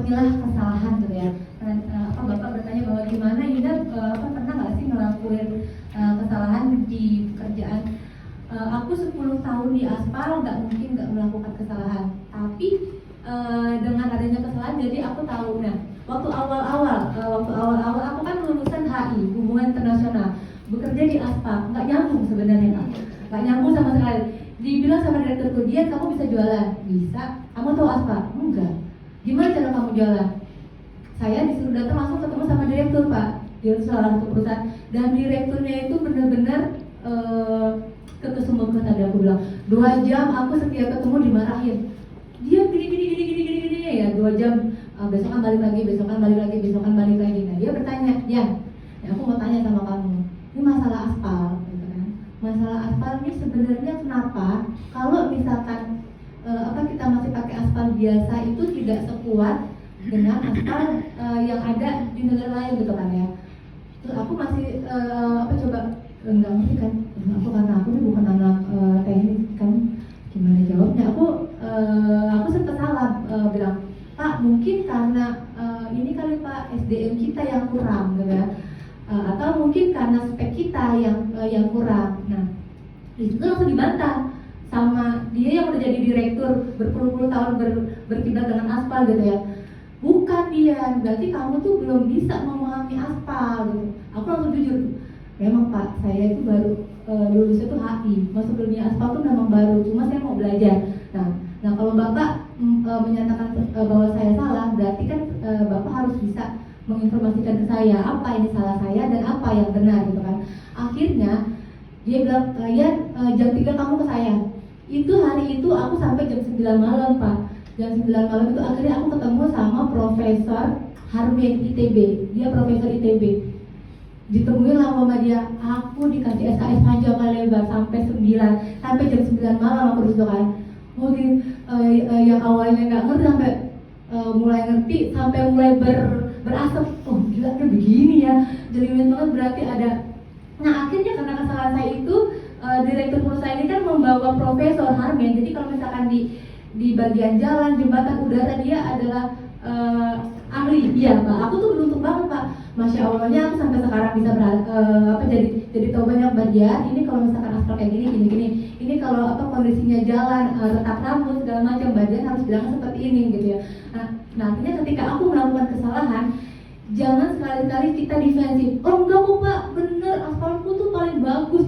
memilah kesalahan gitu ya. Bapak bertanya bahwa gimana Yuda pernah nggak sih ngelakuin kesalahan di pekerjaan. Aku 10 tahun di aspal nggak mungkin nggak melakukan kesalahan, tapi dengan adanya kesalahan jadi aku tahu. Nah, waktu awal-awal aku kan lulusan HI, hubungan internasional, bekerja di aspal nggak nyambung sebenarnya Kak, nggak nyambung sama sekali. Dibilang sama direkturku, dia kamu bisa jualan, bisa. Kamu tahu aspal? Enggak. Gimana cara kamu jualan? Saya disuruh datang langsung ketemu sama direktur Pak, di salah satu perusahaan, dan direkturnya itu benar-benar kekesumber tadi aku bilang 2 jam aku setiap ketemu dimarahin. Dia gini ya 2 jam, besokan balik lagi. Nah dia bertanya, ya aku mau tanya sama kamu, ini masalah aspal gitu kan. Masalah aspal ini sebenarnya kenapa kalau misalkan kita masih pakai aspal biasa itu tidak sekuat dengan aspal yang ada di negara lain gitu kan ya. Terus aku masih coba enggak ngerti kan, aku karena aku ini bukan anak teknik kan, gimana jawabnya. Aku sempat salah bilang, Pak mungkin karena ini kali Pak SDM kita yang kurang gitu ya, atau mungkin karena spek kita yang kurang. Nah itu langsung dibantah sama dia yang udah jadi direktur berpuluh-puluh tahun berkibar dengan aspal gitu ya. Bukan dia, berarti kamu tuh belum bisa memahami aspal gitu. Aku langsung jujur, memang Pak, saya itu baru lulus itu HI, masuk dunia aspal tuh memang baru, cuma saya mau belajar. Nah kalau Bapak menyatakan bahwa saya salah, berarti kan Bapak harus bisa menginformasikan ke saya apa ini salah saya dan apa yang benar gitu kan. Akhirnya dia bilang, jam 3 kamu ke saya. Itu hari itu aku sampai jam 9 malam Pak. Jam 9 malam itu akhirnya aku ketemu sama Profesor Harmen ITB, dia Profesor ITB. Ditemuin lah sama dia, aku dikasih SKS panjang lebar sampai jam 9 malam aku disitu kan. Yang awalnya nggak ngerti sampai mulai ngerti, sampai mulai berasap. Oh gila kan begini ya, jelimet banget berarti ada. Nah akhirnya karena kesalahan saya itu, direktur perusahaan ini kan membawa Profesor Harmen. Jadi kalau misalkan di bagian jalan, jembatan udara dia adalah ahli. Iya Pak, aku tuh beruntung banget Pak. Masya Allahnya aku sampai sekarang bisa jadi tahu banyak bagian. Ini kalau misalkan aspal kayak gini. Ini kalau kondisinya jalan, retak rambut segala macam, bagian harus bilang seperti ini gitu ya. Nah artinya ketika aku melakukan kesalahan, jangan sekali-kali kita defensif. Oh enggak kok Pak, bener aspalku tuh paling bagus.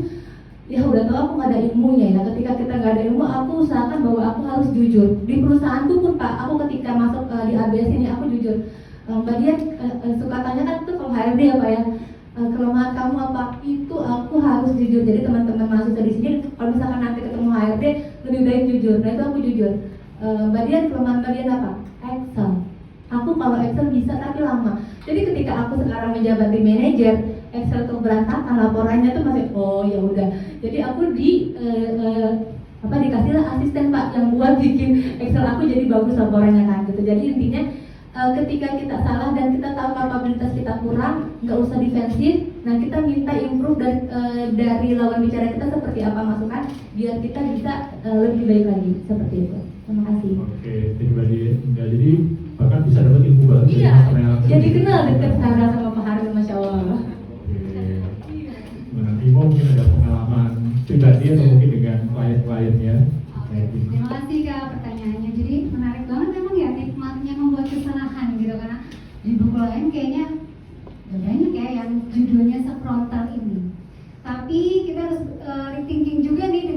Ya udah tahu aku nggak ada ilmunya ya. Ketika kita nggak ada ilmu, aku usahakan bahwa aku harus jujur. Di perusahaanku pun Pak, aku ketika masuk di ABS ini aku jujur. Mbak Dian suka tanya kan tuh kalau HRD ya Pak ya, kelemahan kamu apa? Itu aku harus jujur. Jadi teman-teman mahasiswa di sini kalau misalkan nanti ketemu HRD lebih baik jujur. Nah itu aku jujur. Mbak Dian, kelemahan Mbak Dian apa? Excel. Aku kalau Excel bisa tapi lama. Jadi ketika aku sekarang menjabat di manajer, Excel tuh berantakan, laporannya tuh masih ya udah. Jadi aku dikasihlah asisten Pak yang buat bikin Excel aku jadi bagus laporannya kan gitu. Jadi intinya ketika kita salah dan kita tahu kapabilitas kita kurang, nggak usah defensif. Nah kita minta improve dari lawan bicara kita seperti apa masukan biar kita bisa lebih baik lagi seperti itu. Terima kasih. Oke, terima kasih. Jadi bahkan bisa dapat ilmu baru. Iya. Jadi kenal dekat Sarah sama Pak Harun, Masya Allah. Nanti mungkin ada pengalaman pribadi atau mungkin dengan klien-kliennya. Terima kasih Kak pertanyaannya. Jadi menarik banget memang ya nikmatnya membuat kesalahan gitu, karena di buku lain kayaknya banyak ya yang judulnya sefrontal ini. Tapi kita harus rethinking juga nih